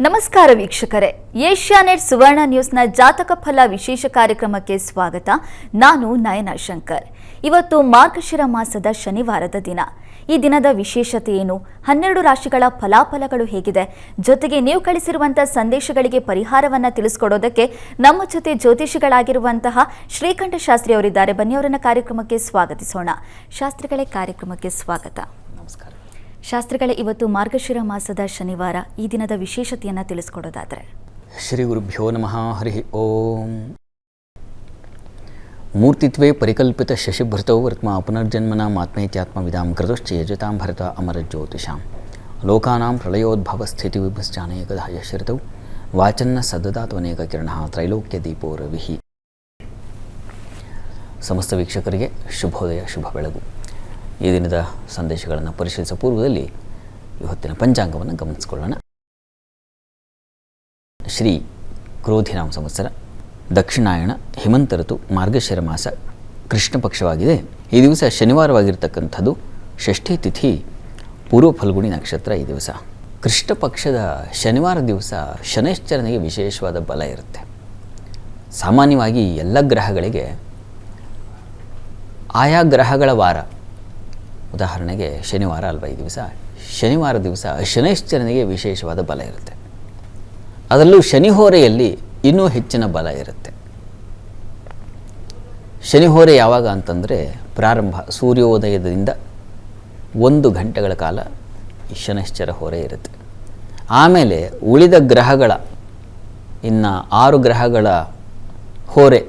ನಮಸ್ಕಾರ ವೀಕ್ಷಕರೇ, ಏಷ್ಯಾನೆಟ್ ಸುವರ್ಣ ನ್ಯೂಸ್ನ ಜಾತಕ ಫಲ ವಿಶೇಷ ಕಾರ್ಯಕ್ರಮಕ್ಕೆ ಸ್ವಾಗತ. ನಾನು ನಯನ ಶಂಕರ್. ಇವತ್ತು ಮಾರ್ಗಶಿರ ಮಾಸದ ಶನಿವಾರದ ದಿನ. ಈ ದಿನದ ವಿಶೇಷತೆ ಏನು, 12 ರಾಶಿಗಳ ಫಲಾಫಲಗಳು ಹೇಗಿದೆ, ಜೊತೆಗೆ ನೀವು ಕಳಿಸಿರುವಂತಹ ಸಂದೇಶಗಳಿಗೆ ಪರಿಹಾರವನ್ನು ತಿಳಿಸಿಕೊಡೋದಕ್ಕೆ ನಮ್ಮ ಜೊತೆ ಜ್ಯೋತಿಷಿಗಳಾಗಿರುವಂತಹ ಶ್ರೀಕಂಠ ಶಾಸ್ತ್ರಿ ಅವರಿದ್ದಾರೆ. ಬನ್ನಿ ಅವರನ್ನ ಕಾರ್ಯಕ್ರಮಕ್ಕೆ ಸ್ವಾಗತಿಸೋಣ. ಶಾಸ್ತ್ರಿಗಳೇ, ಕಾರ್ಯಕ್ರಮಕ್ಕೆ ಸ್ವಾಗತ. ನಮಸ್ಕಾರ. ಶಾಸ್ತ್ರಿಗಳೇ, ಇವತ್ತು ಮಾರ್ಗಶಿರ ಮಾಸದ ಶನಿವಾರ, ಈ ದಿನದ ವಿಶೇಷತೆಯನ್ನು ತಿಳಿಸ್ಕೊಡೋದಾದರೆ? ಶ್ರೀ ಗುರುಭ್ಯೋ ನಮಃ. ಹರಿ ಓಂ. ಮೂರ್ತಿತ್ವೇ ಪರಿಕಲ್ಪಿತ ಶಶಿಭೃತೌ ವರ್ತ್ಮ ಪುನರ್ಜನ್ಮನ ಆತ್ಮೇತ್ಯಾತ್ಮವಿದಾಂ ಕೃತಶ್ಚೇಜತಾಂ ಭರತ ಅಮರ ಜ್ಯೋತಿಷಾಂ ಲೋಕಾನಾಂ ಪ್ರಳಯೋದ್ಭವ ಸ್ಥಿತಿ ವಿಭಶ್ಚಾನೇಕದ ಯಶರಿತೌ ವಾಚನ್ನ ಸದದಾತ್ವನೇಕ ಕಿರಣ ತ್ರೈಲೋಕ್ಯ ದೀಪೋ ರವಿಹಿ. ಸಮಸ್ತ ವೀಕ್ಷಕರಿಗೆ ಶುಭೋದಯ, ಶುಭ ಬೆಳಗು. ಈ ದಿನದ ಸಂದೇಶಗಳನ್ನು ಪರಿಶೀಲಿಸುವ ಪೂರ್ವದಲ್ಲಿ ಇವತ್ತಿನ ಪಂಚಾಂಗವನ್ನು ಗಮನಿಸಿಕೊಳ್ಳೋಣ. ಶ್ರೀ ಕ್ರೋಧಿನಾಮ ಸಂವತ್ಸರ, ದಕ್ಷಿಣಾಯಣ, ಹಿಮಂತ ಋತು, ಮಾರ್ಗಶಿರ ಮಾಸ, ಕೃಷ್ಣ ಪಕ್ಷವಾಗಿದೆ. ಈ ದಿವಸ ಶನಿವಾರವಾಗಿರ್ತಕ್ಕಂಥದ್ದು. ಷಷ್ಠಿ ತಿಥಿ, ಪೂರ್ವ ಫಲ್ಗುಣಿ ನಕ್ಷತ್ರ. ಈ ದಿವಸ ಕೃಷ್ಣ ಪಕ್ಷದ ಶನಿವಾರ ದಿವಸ ಶನೈಶ್ಚರನಿಗೆ ವಿಶೇಷವಾದ ಬಲ ಇರುತ್ತೆ. ಸಾಮಾನ್ಯವಾಗಿ ಎಲ್ಲ ಗ್ರಹಗಳಿಗೆ ಆಯಾ ಗ್ರಹಗಳ ವಾರ, ಉದಾಹರಣೆಗೆ ಶನಿವಾರ ಅಲ್ವಾ ಈ ದಿವಸ, ಶನಿವಾರ ದಿವಸ ಶನೈಶ್ಚರನಿಗೆ ವಿಶೇಷವಾದ ಬಲ ಇರುತ್ತೆ. ಅದರಲ್ಲೂ ಶನಿಹೋರೆಯಲ್ಲಿ ಇನ್ನೂ ಹೆಚ್ಚಿನ ಬಲ ಇರುತ್ತೆ. ಶನಿಹೋರೆ ಯಾವಾಗ ಅಂತಂದರೆ ಪ್ರಾರಂಭ ಸೂರ್ಯೋದಯದಿಂದ 1 ಗಂಟೆಗಳ ಕಾಲ ಈ ಶನೈಶ್ಚರ ಹೊರೆ ಇರುತ್ತೆ. ಆಮೇಲೆ ಉಳಿದ ಗ್ರಹಗಳ ಇನ್ನು 6 ಗ್ರಹಗಳ ಹೊರೆ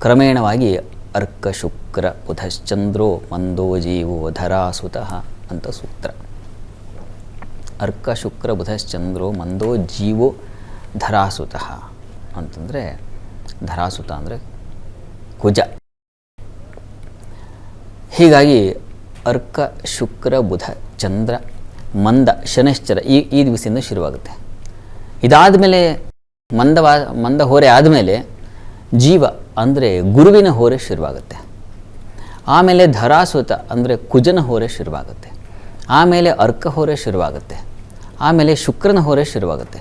ಕ್ರಮೇಣವಾಗಿ ಅರ್ಕ ಶುಕ್ರ ಬುಧಶ್ಚಂದ್ರೋ ಮಂದೋ ಜೀವೋ ಧರಾಸುತಃ ಅಂತ ಸೂತ್ರ. ಅರ್ಕ ಶುಕ್ರ ಬುಧಶ್ಚಂದ್ರೋ ಮಂದೋ ಜೀವೋ ಧರಾಸುತಃ ಅಂತಂದರೆ, ಧರಾಸುತ ಅಂದರೆ ಕುಜ. ಹೀಗಾಗಿ ಅರ್ಕ ಶುಕ್ರ ಬುಧ ಚಂದ್ರ ಮಂದ ಶನೈಶ್ಚರ ಈ ದಿವಸದಿಂದ ಶುರುವಾಗುತ್ತೆ. ಇದಾದ ಮೇಲೆ ಮಂದ ಹೋರೆ ಆದಮೇಲೆ ಜೀವ ಅಂದರೆ ಗುರುವಿನ ಹೋರೆ ಶುರುವಾಗುತ್ತೆ. ಆಮೇಲೆ ಧರಾಸುತ ಅಂದರೆ ಕುಜನ ಹೋರೆ ಶುರುವಾಗುತ್ತೆ. ಆಮೇಲೆ ಅರ್ಕ ಹೋರೆ ಶುರುವಾಗುತ್ತೆ. ಆಮೇಲೆ ಶುಕ್ರನ ಹೋರೆ ಶುರುವಾಗುತ್ತೆ.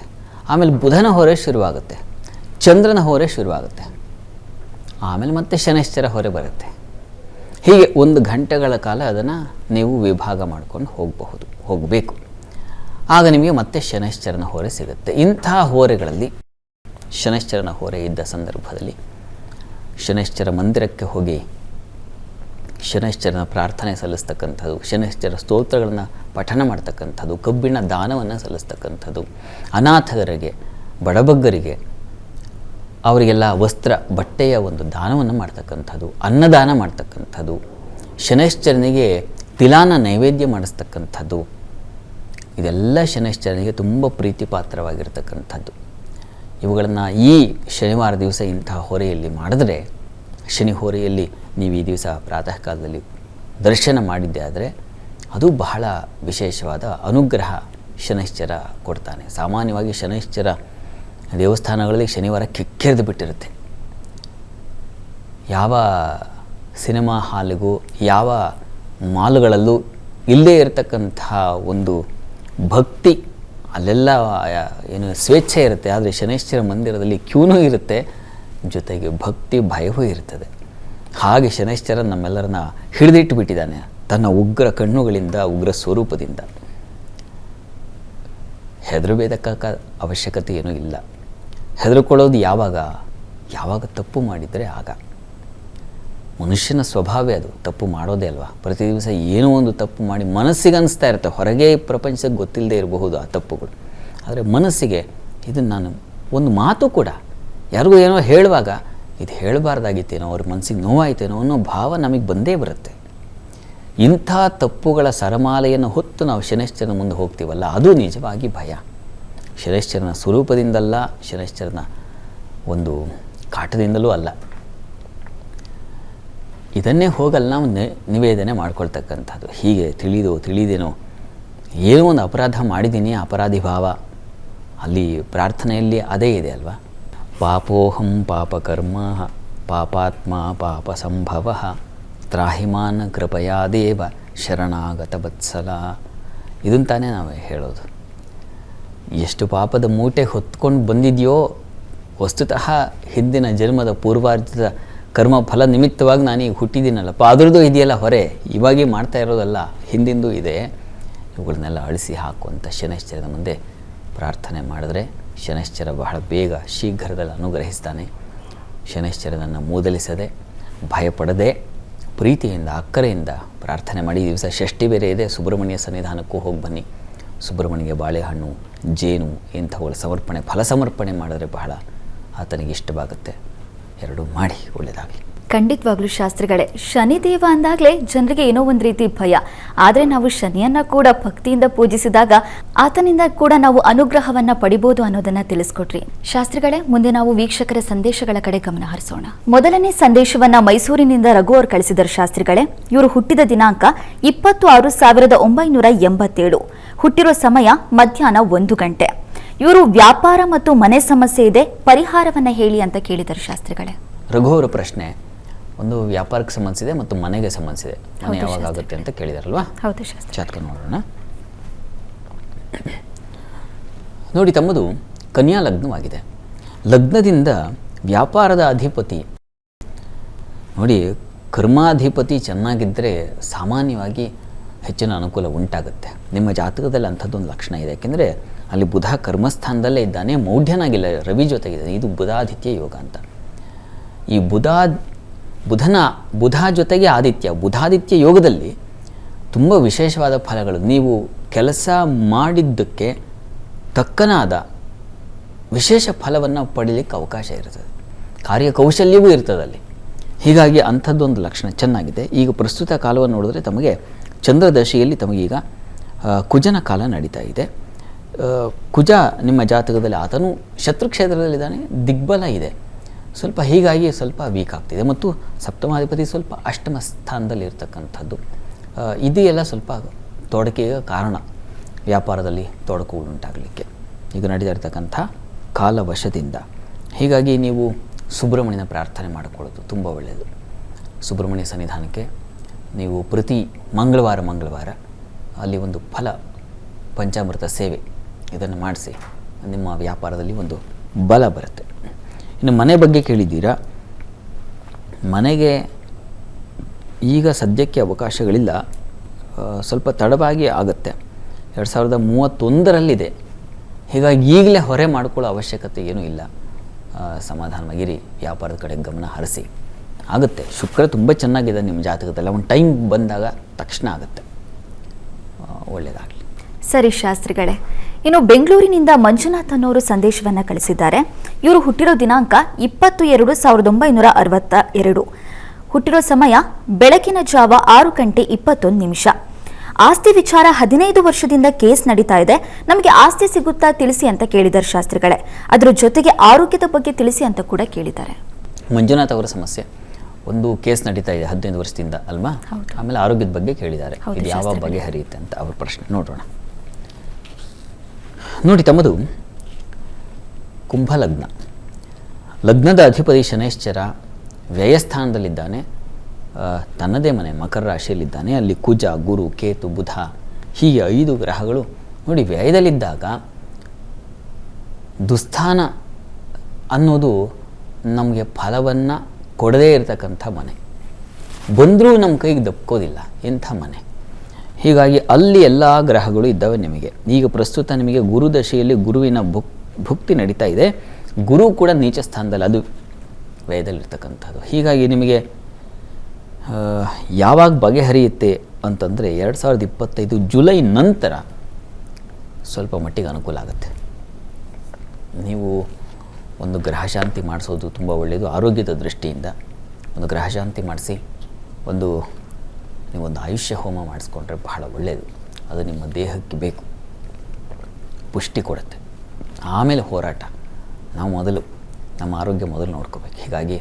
ಆಮೇಲೆ ಬುಧನ ಹೊರೆ ಶುರುವಾಗುತ್ತೆ. ಚಂದ್ರನ ಹೊರೆ ಶುರುವಾಗುತ್ತೆ. ಆಮೇಲೆ ಮತ್ತೆ ಶನೈಶ್ಚರ ಹೊರೆ ಬರುತ್ತೆ. ಹೀಗೆ 1 ಗಂಟೆಗಳ ಕಾಲ ಅದನ್ನು ನೀವು ವಿಭಾಗ ಮಾಡ್ಕೊಂಡು ಹೋಗಬೇಕು. ಆಗ ನಿಮಗೆ ಮತ್ತೆ ಶನೈಶ್ಚರನ ಹೊರೆ ಸಿಗುತ್ತೆ. ಇಂಥ ಹೊರೆಗಳಲ್ಲಿ ಶನೈಶ್ಚರನ ಹೊರೆ ಇದ್ದ ಸಂದರ್ಭದಲ್ಲಿ ಶನೈಶ್ಚರ ಮಂದಿರಕ್ಕೆ ಹೋಗಿ ಶನೈಶ್ಚರನ ಪ್ರಾರ್ಥನೆ ಸಲ್ಲಿಸ್ತಕ್ಕಂಥದ್ದು, ಶನೈಶ್ಚರ ಸ್ತೋತ್ರಗಳನ್ನು ಪಠಣ ಮಾಡ್ತಕ್ಕಂಥದ್ದು, ಕಬ್ಬಿಣ ದಾನವನ್ನು ಸಲ್ಲಿಸ್ತಕ್ಕಂಥದ್ದು, ಅನಾಥರಿಗೆ, ಬಡಬಗ್ಗರಿಗೆ ಅವರಿಗೆಲ್ಲ ವಸ್ತ್ರ ಬಟ್ಟೆಯ ಒಂದು ದಾನವನ್ನು ಮಾಡ್ತಕ್ಕಂಥದ್ದು, ಅನ್ನದಾನ ಮಾಡ್ತಕ್ಕಂಥದ್ದು, ಶನೈಶ್ಚರನಿಗೆ ತಿಲಾನ ನೈವೇದ್ಯ ಮಾಡಿಸ್ತಕ್ಕಂಥದ್ದು, ಇದೆಲ್ಲ ಶನೈಶ್ಚರನಿಗೆ ತುಂಬ ಪ್ರೀತಿ ಪಾತ್ರವಾಗಿರ್ತಕ್ಕಂಥದ್ದು. ಇವುಗಳನ್ನು ಈ ಶನಿವಾರ ದಿವಸ ಇಂತಹ ಹೊರೆಯಲ್ಲಿ ಮಾಡಿದ್ರೆ, ಶನಿ ಹೊರೆಯಲ್ಲಿ ನೀವು ಈ ದಿವಸ ಪ್ರಾತಃ ಕಾಲದಲ್ಲಿ ದರ್ಶನ ಮಾಡಿದ್ದೆ ಆದರೆ ಅದು ಬಹಳ ವಿಶೇಷವಾದ ಅನುಗ್ರಹ ಶನೈಶ್ಚರ ಕೊಡ್ತಾನೆ. ಸಾಮಾನ್ಯವಾಗಿ ಶನೈಶ್ಚರ ದೇವಸ್ಥಾನಗಳಲ್ಲಿ ಶನಿವಾರ ಕಿಕ್ಕಿರಿದು ಬಿಟ್ಟಿರುತ್ತೆ. ಯಾವ ಸಿನಿಮಾ ಹಾಲಿಗೂ ಯಾವ ಮಾಲ್ಗಳಲ್ಲೂ ಇಲ್ಲದೇ ಇರತಕ್ಕಂತಹ ಒಂದು ಭಕ್ತಿ, ಅಲ್ಲೆಲ್ಲ ಏನು ಸ್ವೇಚ್ಛೆ ಇರುತ್ತೆ. ಆದರೆ ಶನೈಶ್ಚರ ಮಂದಿರದಲ್ಲಿ ಕ್ಯೂನೂ ಇರುತ್ತೆ, ಜೊತೆಗೆ ಭಕ್ತಿ ಭಯವೂ ಇರ್ತದೆ. ಹಾಗೆ ಶನೈಶ್ಚರ ನಮ್ಮೆಲ್ಲರನ್ನ ಹಿಡಿದಿಟ್ಟು ಬಿಟ್ಟಿದ್ದಾನೆ ತನ್ನ ಉಗ್ರ ಕಣ್ಣುಗಳಿಂದ, ಉಗ್ರ ಸ್ವರೂಪದಿಂದ. ಹೆದರಬೇಕಕ್ಕ ಅವಶ್ಯಕತೆ ಏನೂ ಇಲ್ಲ. ಹೆದರ್ಕೊಳ್ಳೋದು ಯಾವಾಗ ತಪ್ಪು ಮಾಡಿದರೆ ಆಗ. ಮನುಷ್ಯನ ಸ್ವಭಾವೇ ಅದು, ತಪ್ಪು ಮಾಡೋದೇ ಅಲ್ವಾ. ಪ್ರತಿ ದಿವಸ ಏನೋ ಒಂದು ತಪ್ಪು ಮಾಡಿ ಮನಸ್ಸಿಗೆ ಅನಿಸ್ತಾ ಇರುತ್ತೆ. ಹೊರಗೆ ಪ್ರಪಂಚಕ್ಕೆ ಗೊತ್ತಿಲ್ಲದೆ ಇರಬಹುದು ಆ ತಪ್ಪುಗಳು, ಆದರೆ ಮನಸ್ಸಿಗೆ ಇದು ನಾನು ಒಂದು ಮಾತು ಕೂಡ ಯಾರಿಗೂ ಏನೋ ಹೇಳುವಾಗ ಇದು ಹೇಳಬಾರ್ದಾಗಿತ್ತೇನೋ, ಅವ್ರ ಮನಸ್ಸಿಗೆ ನೋವಾಯಿತೇನೋ ಅನ್ನೋ ಭಾವ ನಮಗೆ ಬಂದೇ ಬರುತ್ತೆ. ಇಂಥ ತಪ್ಪುಗಳ ಸರಮಾಲೆಯನ್ನು ಹೊತ್ತು ನಾವು ಶನೈಶ್ಚರನ ಮುಂದೆ ಹೋಗ್ತೀವಲ್ಲ, ಅದು ನಿಜವಾಗಿ ಭಯ. ಶನೈಶ್ಚರನ ಸ್ವರೂಪದಿಂದಲ್ಲ, ಶನೈಶ್ಚರನ ಒಂದು ಕಾಟದಿಂದಲೂ ಅಲ್ಲ. ಇದನ್ನೇ ಹೋಗಲ್ಲ ನಾವು ನಿವೇದನೆ ಮಾಡ್ಕೊಳ್ತಕ್ಕಂಥದ್ದು. ಹೀಗೆ ತಿಳಿದೇನೋ ಏನೋ ಒಂದು ಅಪರಾಧ ಮಾಡಿದ್ದೀನಿ, ಅಪರಾಧಿ ಭಾವ ಅಲ್ಲಿ ಪ್ರಾರ್ಥನೆಯಲ್ಲಿ ಅದೇ ಇದೆ ಅಲ್ವಾ. ಪಾಪೋಹಂ ಪಾಪಕರ್ಮ ಪಾಪಾತ್ಮ ಪಾಪ ಸಂಭವ ತ್ರಾಹಿಮಾನ್ ಕೃಪಯಾ ದೇವ ಶರಣಾಗತ ವತ್ಸಲ. ಇದನ್ನು ತಾನೇ ನಾವು ಹೇಳೋದು. ಎಷ್ಟು ಪಾಪದ ಮೂಟೆ ಹೊತ್ಕೊಂಡು ಬಂದಿದೆಯೋ, ವಸ್ತುತಃ ಹಿಂದಿನ ಜನ್ಮದ ಪೂರ್ವಾರ್ಜಿತ ಕರ್ಮ ಫಲ ನಿಮಿತ್ತವಾಗಿ ನಾನೀಗ ಹುಟ್ಟಿದ್ದೀನಲ್ಲಪ್ಪ, ಅದರದ್ದು ಇದೆಯಲ್ಲ ಹೊರೆ, ಇವಾಗೇ ಮಾಡ್ತಾ ಇರೋದಲ್ಲ, ಹಿಂದಿಂದೂ ಇದೆ. ಇವುಗಳನ್ನೆಲ್ಲ ಅಳಿಸಿ ಹಾಕುವಂಥ ಶನೈಶ್ಚರದ ಮುಂದೆ ಪ್ರಾರ್ಥನೆ ಮಾಡಿದ್ರೆ ಶನೈಶ್ಚರ ಬಹಳ ಬೇಗ ಶೀಘ್ರದಲ್ಲಿ ಅನುಗ್ರಹಿಸ್ತಾನೆ. ಶನೈಶ್ಚರನನ್ನು ಮೂದಲಿಸದೆ, ಭಯಪಡದೆ, ಪ್ರೀತಿಯಿಂದ, ಅಕ್ಕರೆಯಿಂದ ಪ್ರಾರ್ಥನೆ ಮಾಡಿ. ಈ ದಿವಸ ಷಷ್ಠಿ ಬೇರೆ ಇದೆ, ಸುಬ್ರಹ್ಮಣ್ಯ ಸನ್ನಿಧಾನಕ್ಕೂ ಹೋಗಿ ಬನ್ನಿ. ಸುಬ್ರಹ್ಮಣ್ಯಗೆ ಬಾಳೆಹಣ್ಣು, ಜೇನು ಇಂಥವುಗಳ ಸಮರ್ಪಣೆ, ಫಲ ಸಮರ್ಪಣೆ ಮಾಡಿದ್ರೆ ಬಹಳ ಆತನಿಗೆ ಇಷ್ಟವಾಗುತ್ತೆ. ಎರಡೂ ಮಾಡಿ, ಒಳ್ಳೆಯದಾಗಲಿ. ಖಂಡಿತವಾಗ್ಲೂ ಶಾಸ್ತ್ರಿಗಳೇ, ಶನಿದೇವ ಅಂದಾಗಲೇ ಜನರಿಗೆ ಏನೋ ಒಂದು ರೀತಿ ಭಯ. ಆದರೆ ನಾವು ಶನಿಯನ್ನ ಕೂಡ ಭಕ್ತಿಯಿಂದ ಪೂಜಿಸಿದಾಗ ಆತನಿಂದ ಕೂಡ ನಾವು ಅನುಗ್ರಹವನ್ನ ಪಡಿಬಹುದು ಅನ್ನೋದನ್ನ ತಿಳಿಸ್ಕೊಟ್ರಿ ಶಾಸ್ತ್ರಿಗಳೇ. ಮುಂದೆ ನಾವು ವೀಕ್ಷಕರ ಸಂದೇಶಗಳ ಕಡೆ ಗಮನ ಹರಿಸೋಣ. ಮೊದಲನೇ ಸಂದೇಶವನ್ನ ಮೈಸೂರಿನಿಂದ ರಘು ಅವರು ಕಳಿಸಿದರು ಶಾಸ್ತ್ರಿಗಳೇ. ಇವರು ಹುಟ್ಟಿದ ದಿನಾಂಕ 26/1987. ಹುಟ್ಟಿರೋ ಸಮಯ ಮಧ್ಯಾಹ್ನ 1 ಗಂಟೆ. ಇವರು ವ್ಯಾಪಾರ ಮತ್ತು ಮನೆ ಸಮಸ್ಯೆ ಇದೆ, ಪರಿಹಾರವನ್ನ ಹೇಳಿ ಅಂತ ಕೇಳಿದರು ಶಾಸ್ತ್ರಿಗಳೇ. ರಘು ಅವರ ಪ್ರಶ್ನೆ ಒಂದು ವ್ಯಾಪಾರಕ್ಕೆ ಸಂಬಂಧಿಸಿದೆ ಮತ್ತು ಮನೆಗೆ ಸಂಬಂಧಿಸಿದೆ. ಮನೆ ಯಾವಾಗ ಆಗುತ್ತೆ ಅಂತ ಕೇಳಿದಾರಲ್ವಾ? ಹೌದು ಶಾಸ್ತ್ರಿ. ಜಾತಕ ನೋಡೋಣ. ನೋಡಿ, ತಮ್ಮದು ಕನ್ಯಾ ಲಗ್ನವಾಗಿದೆ. ಲಗ್ನದಿಂದ ವ್ಯಾಪಾರದ ಅಧಿಪತಿ ನೋಡಿ, ಕರ್ಮಾಧಿಪತಿ ಚೆನ್ನಾಗಿದ್ದರೆ ಸಾಮಾನ್ಯವಾಗಿ ಹೆಚ್ಚಿನ ಅನುಕೂಲ ಉಂಟಾಗುತ್ತೆ. ನಿಮ್ಮ ಜಾತಕದಲ್ಲಿ ಅಂಥದ್ದೊಂದು ಲಕ್ಷಣ ಇದೆ. ಯಾಕೆಂದರೆ ಅಲ್ಲಿ ಬುಧ ಕರ್ಮಸ್ಥಾನದಲ್ಲೇ ಇದ್ದಾನೆ, ಮೌಢ್ಯನಾಗಿಲ್ಲ, ರವಿ ಜೊತೆಗಿದ್ದಾನೆ. ಇದು ಬುಧಾದಿತ್ಯ ಯೋಗ ಅಂತ. ಈ ಬುಧ ಜೊತೆಗೆ ಆದಿತ್ಯ, ಬುಧಾದಿತ್ಯ ಯೋಗದಲ್ಲಿ ತುಂಬ ವಿಶೇಷವಾದ ಫಲಗಳು. ನೀವು ಕೆಲಸ ಮಾಡಿದ್ದಕ್ಕೆ ತಕ್ಕನಾದ ವಿಶೇಷ ಫಲವನ್ನು ಪಡೀಲಿಕ್ಕೆ ಅವಕಾಶ ಇರ್ತದೆ. ಕಾರ್ಯಕೌಶಲ್ಯವೂ ಇರ್ತದಲ್ಲಿ. ಹೀಗಾಗಿ ಅಂಥದ್ದೊಂದು ಲಕ್ಷಣ ಚೆನ್ನಾಗಿದೆ. ಈಗ ಪ್ರಸ್ತುತ ಕಾಲವನ್ನು ನೋಡಿದ್ರೆ ತಮಗೆ ಚಂದ್ರದಶೆಯಲ್ಲಿ ತಮಗೀಗ ಕುಜನ ಕಾಲ ನಡೀತಾ ಇದೆ. ಕುಜ ನಿಮ್ಮ ಜಾತಕದಲ್ಲಿ ಆತನು ಶತ್ರುಕ್ಷೇತ್ರದಲ್ಲಿದ್ದಾನೆ, ದಿಗ್ಬಲ ಇದೆ ಸ್ವಲ್ಪ. ಹೀಗಾಗಿ ಸ್ವಲ್ಪ ವೀಕ್ ಆಗ್ತಿದೆ. ಮತ್ತು ಸಪ್ತಮಾಧಿಪತಿ ಸ್ವಲ್ಪ ಅಷ್ಟಮ ಸ್ಥಾನದಲ್ಲಿ ಇರ್ತಕ್ಕಂಥದ್ದು. ಇದು ಎಲ್ಲ ಸ್ವಲ್ಪ ತೊಡಕೆಗೆ ಕಾರಣ, ವ್ಯಾಪಾರದಲ್ಲಿ ತೊಡಕು ಉಂಟಾಗಲಿಕ್ಕೆ ಈಗ ನಡೀತಾ ಇರ್ತಕ್ಕಂಥ ಕಾಲವಶದಿಂದ. ಹೀಗಾಗಿ ನೀವು ಸುಬ್ರಹ್ಮಣ್ಯನ ಪ್ರಾರ್ಥನೆ ಮಾಡಿಕೊಳ್ಳೋದು ತುಂಬ ಒಳ್ಳೆಯದು. ಸುಬ್ರಹ್ಮಣ್ಯ ಸನ್ನಿಧಾನಕ್ಕೆ ನೀವು ಪ್ರತಿ ಮಂಗಳವಾರ ಅಲ್ಲಿ ಒಂದು ಫಲ ಪಂಚಾಮೃತ ಸೇವೆ ಇದನ್ನು ಮಾಡಿಸಿ, ನಿಮ್ಮ ವ್ಯಾಪಾರದಲ್ಲಿ ಒಂದು ಬಲ ಬರುತ್ತೆ. ಇನ್ನು ಮನೆ ಬಗ್ಗೆ ಕೇಳಿದ್ದೀರಾ. ಮನೆಗೆ ಈಗ ಸದ್ಯಕ್ಕೆ ಅವಕಾಶಗಳಿಲ್ಲ, ಸ್ವಲ್ಪ ತಡವಾಗಿ ಆಗುತ್ತೆ. 2031ರಲ್ಲಿದೆ. ಹೀಗಾಗಿ ಈಗಲೇ ಹೊರೆ ಮಾಡಿಕೊಳ್ಳೋ ಅವಶ್ಯಕತೆ ಏನೂ ಇಲ್ಲ. ಸಮಾಧಾನವಾಗಿರಿ, ವ್ಯಾಪಾರದ ಕಡೆ ಗಮನ ಹರಿಸಿ, ಆಗುತ್ತೆ. ಶುಕ್ರ ತುಂಬ ಚೆನ್ನಾಗಿದೆ ನಿಮ್ಮ ಜಾತಕದಲ್ಲಿ. ಒಂದು ಟೈಮ್ ಬಂದಾಗ ತಕ್ಷಣ ಆಗುತ್ತೆ. ಒಳ್ಳೆಯದಾಗಲಿ. ಸರಿ ಶಾಸ್ತ್ರಿಗಳೇ. ಇನ್ನು ಬೆಂಗಳೂರಿನಿಂದ ಮಂಜುನಾಥ್ ಅನ್ನೋರು ಸಂದೇಶವನ್ನು ಕಳಿಸಿದ್ದಾರೆ. ಇವರು ಹುಟ್ಟಿರೋ ದಿನಾಂಕ 22/1962. ಹುಟ್ಟಿರೋ ಸಮಯ ಬೆಳಗಿನ ಜಾವ 6:21. ಆಸ್ತಿ ವಿಚಾರ 15 ವರ್ಷದಿಂದ ಕೇಸ್ ನಡೀತಾ ಇದೆ. ನಮಗೆ ಆಸ್ತಿ ಸಿಗುತ್ತಾ ತಿಳಿಸಿ ಅಂತ ಕೇಳಿದ್ದಾರೆ ಶಾಸ್ತ್ರಿಗಳೇ. ಅದರ ಜೊತೆಗೆ ಆರೋಗ್ಯದ ಬಗ್ಗೆ ತಿಳಿಸಿ ಅಂತ ಕೂಡ ಕೇಳಿದ್ದಾರೆ. ಮಂಜುನಾಥ್ ಅವರ ಸಮಸ್ಯೆ ಒಂದು ಕೇಸ್ ನಡೀತಾ ಇದೆ 15 ವರ್ಷದಿಂದ ಅಲ್ವಾ? ಆಮೇಲೆ ಆರೋಗ್ಯದ ಬಗ್ಗೆ ಕೇಳಿದ್ದಾರೆ. ಇದು ಯಾವ ಬಗೆಹರಿಯುತ್ತೆ ಅಂತ ಅವ್ರ ಪ್ರಶ್ನೆ ನೋಡೋಣ. ನೋಡಿ, ತಮ್ಮದು ಕುಂಭಲಗ್ನ. ಲಗ್ನದ ಅಧಿಪತಿ ಶನೈಶ್ಚರ ವ್ಯಯಸ್ಥಾನದಲ್ಲಿದ್ದಾನೆ. ತನ್ನದೇ ಮನೆ ಮಕರ ರಾಶಿಯಲ್ಲಿದ್ದಾನೆ. ಅಲ್ಲಿ ಕುಜ, ಗುರು, ಕೇತು, ಬುಧ ಹೀಗೆ 5 ಗ್ರಹಗಳು. ನೋಡಿ, ವ್ಯಯದಲ್ಲಿದ್ದಾಗ ದುಸ್ಥಾನ ಅನ್ನೋದು ನಮಗೆ ಫಲವನ್ನು ಕೊಡದೇ ಇರತಕ್ಕಂಥ ಮನೆ. ಬಂದರೂ ನಮ್ಮ ಕೈಗೆ ದಪ್ಕೋದಿಲ್ಲ ಇಂಥ ಮನೆ. ಹೀಗಾಗಿ ಅಲ್ಲಿ ಎಲ್ಲ ಗ್ರಹಗಳು ಇದ್ದಾವೆ ನಿಮಗೆ. ಈಗ ಪ್ರಸ್ತುತ ನಿಮಗೆ ಗುರುದಶೆಯಲ್ಲಿ ಗುರುವಿನ ಭುಕ್ತಿ ನಡೀತಾ ಇದೆ. ಗುರು ಕೂಡ ನೀಚ ಸ್ಥಾನದಲ್ಲಿ, ಅದು ವ್ಯಯದಲ್ಲಿರ್ತಕ್ಕಂಥದ್ದು. ಹೀಗಾಗಿ ನಿಮಗೆ ಯಾವಾಗ ಬಗೆಹರಿಯುತ್ತೆ ಅಂತಂದರೆ 2025 ಜುಲೈ ನಂತರ ಸ್ವಲ್ಪ ಮಟ್ಟಿಗೆ ಅನುಕೂಲ ಆಗುತ್ತೆ. ನೀವು ಒಂದು ಗ್ರಹಶಾಂತಿ ಮಾಡಿಸೋದು ತುಂಬ ಒಳ್ಳೆಯದು. ಆರೋಗ್ಯದ ದೃಷ್ಟಿಯಿಂದ ಒಂದು ಗ್ರಹಶಾಂತಿ ಮಾಡಿಸಿ, ನೀವೊಂದು ಆಯುಷ್ಯ ಹೋಮ ಮಾಡಿಸ್ಕೊಂಡ್ರೆ ಬಹಳ ಒಳ್ಳೆಯದು. ಅದು ನಿಮ್ಮ ದೇಹಕ್ಕೆ ಬೇಕು, ಪುಷ್ಟಿ ಕೊಡುತ್ತೆ. ಆಮೇಲೆ ಹೋರಾಟ. ನಾವು ನಮ್ಮ ಆರೋಗ್ಯ ಮೊದಲು ನೋಡ್ಕೋಬೇಕು. ಹೀಗಾಗಿ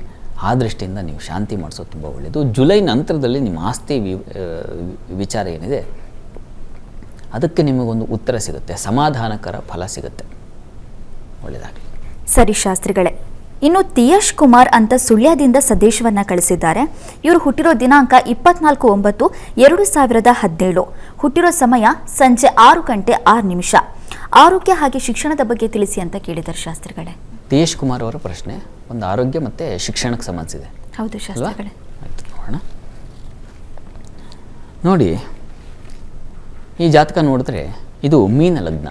ಆ ದೃಷ್ಟಿಯಿಂದ ನೀವು ಶಾಂತಿ ಮಾಡಿಸೋದು ತುಂಬ ಒಳ್ಳೆಯದು. ಜುಲೈ ನಂತರದಲ್ಲಿ ನಿಮ್ಮ ಆಸ್ತಿ ವಿಚಾರ ಏನಿದೆ ಅದಕ್ಕೆ ನಿಮಗೊಂದು ಉತ್ತರ ಸಿಗುತ್ತೆ, ಸಮಾಧಾನಕರ ಫಲ ಸಿಗುತ್ತೆ. ಒಳ್ಳೆಯದಾಗಲಿ. ಸರಿ ಶಾಸ್ತ್ರಿಗಳೇ. ಇನ್ನು ತಿಯಶ್ ಕುಮಾರ್ ಅಂತ ಸುಳ್ಯದಿಂದ ಸಂದೇಶವನ್ನು ಕಳಿಸಿದ್ದಾರೆ. ಇವರು ಹುಟ್ಟಿರೋ ದಿನಾಂಕ 24/9/2017. ಹುಟ್ಟಿರೋ ಸಮಯ ಸಂಜೆ 6:06. ಆರೋಗ್ಯ ಹಾಗೆ ಶಿಕ್ಷಣದ ಬಗ್ಗೆ ತಿಳಿಸಿ ಅಂತ ಕೇಳಿದ್ದಾರೆ ಶಾಸ್ತ್ರಿಗಳೇ. ತೇಜ್ ಕುಮಾರ್ ಅವರ ಪ್ರಶ್ನೆ ಒಂದು ಆರೋಗ್ಯ ಮತ್ತು ಶಿಕ್ಷಣಕ್ಕೆ ಸಂಬಂಧಿಸಿದೆ. ಹೌದು ಶಾಸ್ತ್ರಿಗಳೇ. ಆಯಿತು, ನೋಡೋಣ. ನೋಡಿ, ಈ ಜಾತಕ ನೋಡಿದ್ರೆ ಇದು ಮೀನ ಲಗ್ನ.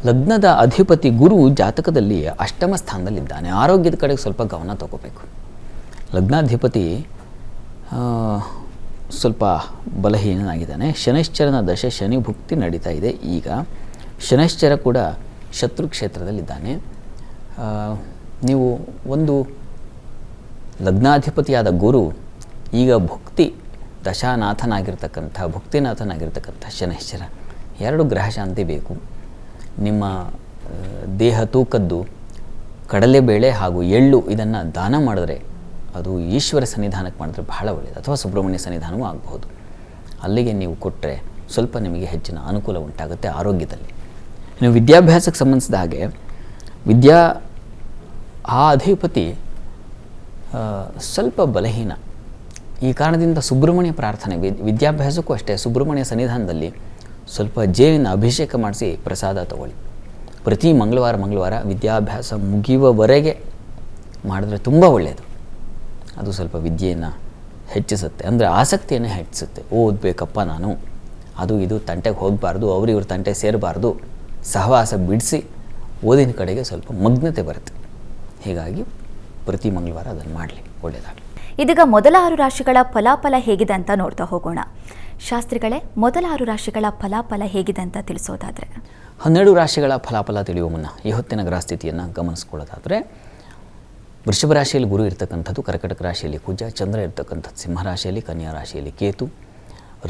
ಲಗ್ನದ ಅಧಿಪತಿ ಗುರು ಜಾತಕದಲ್ಲಿ ಅಷ್ಟಮ ಸ್ಥಾನದಲ್ಲಿದ್ದಾನೆ. ಆರೋಗ್ಯದ ಕಡೆಗೆ ಸ್ವಲ್ಪ ಗಮನ ತಗೋಬೇಕು. ಲಗ್ನಾಧಿಪತಿ ಸ್ವಲ್ಪ ಬಲಹೀನನಾಗಿದ್ದಾನೆ. ಶನೈಶ್ಚರನ ದಶೆ ಶನಿ ಭುಕ್ತಿ ನಡೀತಾ ಇದೆ. ಈಗ ಶನೈಶ್ಚರ ಕೂಡ ಶತ್ರು ಕ್ಷೇತ್ರದಲ್ಲಿದ್ದಾನೆ. ನೀವು ಒಂದು ಲಗ್ನಾಧಿಪತಿಯಾದ ಗುರು ಈಗ ಭುಕ್ತಿ ಭುಕ್ತಿನಾಥನಾಗಿರ್ತಕ್ಕಂಥ ಶನೈಶ್ಚರ, ಎರಡು ಗ್ರಹ ಶಾಂತಿ ಬೇಕು. ನಿಮ್ಮ ದೇಹ ತೂಕದ್ದು ಕಡಲೆಬೇಳೆ ಹಾಗೂ ಎಳ್ಳು ಇದನ್ನು ದಾನ ಮಾಡಿದ್ರೆ, ಅದು ಈಶ್ವರ ಸನ್ನಿಧಾನಕ್ಕೆ ಮಾಡಿದ್ರೆ ಬಹಳ ಒಳ್ಳೆಯದು, ಅಥವಾ ಸುಬ್ರಹ್ಮಣ್ಯ ಸನ್ನಿಧಾನವೂ ಆಗಬಹುದು. ಅಲ್ಲಿಗೆ ನೀವು ಕೊಟ್ಟರೆ ಸ್ವಲ್ಪ ನಿಮಗೆ ಹೆಚ್ಚಿನ ಅನುಕೂಲ ಉಂಟಾಗುತ್ತೆ ಆರೋಗ್ಯದಲ್ಲಿ. ಇನ್ನು ವಿದ್ಯಾಭ್ಯಾಸಕ್ಕೆ ಸಂಬಂಧಿಸಿದ ಹಾಗೆ ಆ ಅಧಿಪತಿ ಸ್ವಲ್ಪ ಬಲಹೀನ. ಈ ಕಾರಣದಿಂದ ಸುಬ್ರಹ್ಮಣ್ಯ ಪ್ರಾರ್ಥನೆ, ವಿದ್ಯಾಭ್ಯಾಸಕ್ಕೂ ಅಷ್ಟೇ ಸುಬ್ರಹ್ಮಣ್ಯ ಸನ್ನಿಧಾನದಲ್ಲಿ ಸ್ವಲ್ಪ ಜೇನಿನ ಅಭಿಷೇಕ ಮಾಡಿಸಿ ಪ್ರಸಾದ ತಗೊಳ್ಳಿ. ಪ್ರತಿ ಮಂಗಳವಾರ ವಿದ್ಯಾಭ್ಯಾಸ ಮುಗಿಯುವವರೆಗೆ ಮಾಡಿದ್ರೆ ತುಂಬ ಒಳ್ಳೆಯದು. ಅದು ಸ್ವಲ್ಪ ವಿದ್ಯೆಯನ್ನು ಹೆಚ್ಚಿಸುತ್ತೆ, ಅಂದರೆ ಆಸಕ್ತಿಯನ್ನು ಹೆಚ್ಚಿಸುತ್ತೆ. ಓದಬೇಕಪ್ಪ ನಾನು, ಅದು ಇದು ತಂಟೆಗೆ ಹೋಗಬಾರ್ದು, ಇವ್ರ ತಂಟೆ ಸೇರಬಾರ್ದು, ಸಹವಾಸ ಬಿಡಿಸಿ ಓದಿನ ಕಡೆಗೆ ಸ್ವಲ್ಪ ಮಗ್ನತೆ ಬರುತ್ತೆ. ಹೀಗಾಗಿ ಪ್ರತಿ ಮಂಗಳವಾರ ಅದನ್ನು ಮಾಡಲಿ, ಒಳ್ಳೆಯದಾಗಲಿ. ಇದೀಗ ಮೊದಲ 6 ರಾಶಿಗಳ ಫಲಾಫಲ ಹೇಗಿದೆ ಅಂತ ನೋಡ್ತಾ ಹೋಗೋಣ. ಶಾಸ್ತ್ರಿಗಳೇ, ಮೊದಲ 6 ರಾಶಿಗಳ ಫಲಾಫಲ ಹೇಗಿದೆ ಅಂತ ತಿಳಿಸೋದಾದರೆ? 12 ರಾಶಿಗಳ ಫಲಾಫಲ ತಿಳಿಯುವ ಮುನ್ನ ಈ ಹೊತ್ತಿನ ಗ್ರಹಸ್ಥಿತಿಯನ್ನು ಗಮನಿಸ್ಕೊಳ್ಳೋದಾದರೆ, ವೃಷಭ ರಾಶಿಯಲ್ಲಿ ಗುರು ಇರ್ತಕ್ಕಂಥದ್ದು, ಕರ್ಕಟಕ ರಾಶಿಯಲ್ಲಿ ಕುಜ, ಚಂದ್ರ ಇರ್ತಕ್ಕಂಥದ್ದು ಸಿಂಹ ರಾಶಿಯಲ್ಲಿ, ಕನ್ಯಾ ರಾಶಿಯಲ್ಲಿ ಕೇತು,